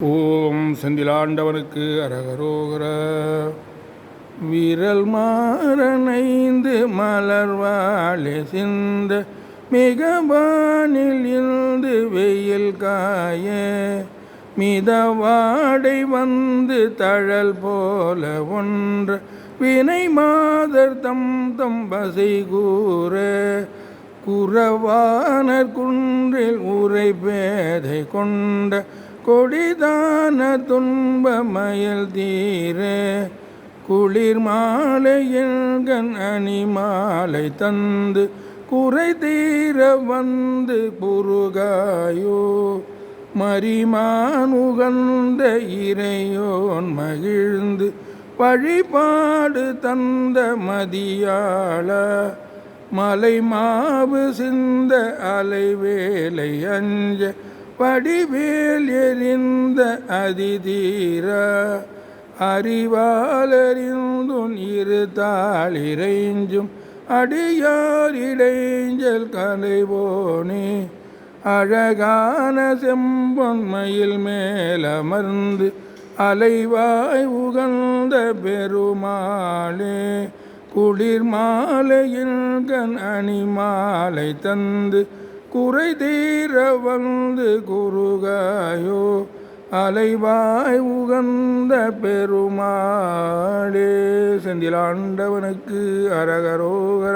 ஓம் செந்திலாண்டவனுக்கு அரகரோகர. விரல் மாறனைந்து மலர்வாழை சிந்த மிகவானில் இருந்து வெயில் காய மிதவாடை வந்து தழல் போல ஒன்ற வினை மாதர் தம் தம் பசை கூற குறவானர் குன்றில் உரை பேதை கொண்ட கொடிதான துன்ப மயல் தீர குளிர் மாலையன் அணி மாலை தந்து குறை தீர வந்து குறுகாயோ மரிமானுகந்த இறையோன் மகிழ்ந்து வழிபாடு தந்த மதியாள மலை மாவு சிந்த அலைவேலை அஞ்ச வடிவேல் எறிந்த அதிதீர அறிவாலறிந்துன் இரு தாளிரைஞ்சும் அடியார் இடைஞ்சல் கலைவோனே அழகான செம்பொன்மையில் மேலமர்ந்து அலைவாய் உகந்த பெருமாளே குளிர் மாலையின் கண் அணி மாலை தந்து குறை தீர வந்து குறுகாயோ அலைவாய் உகந்த பெருமாளே. செந்திலாண்டவனுக்கு அரகரோகர.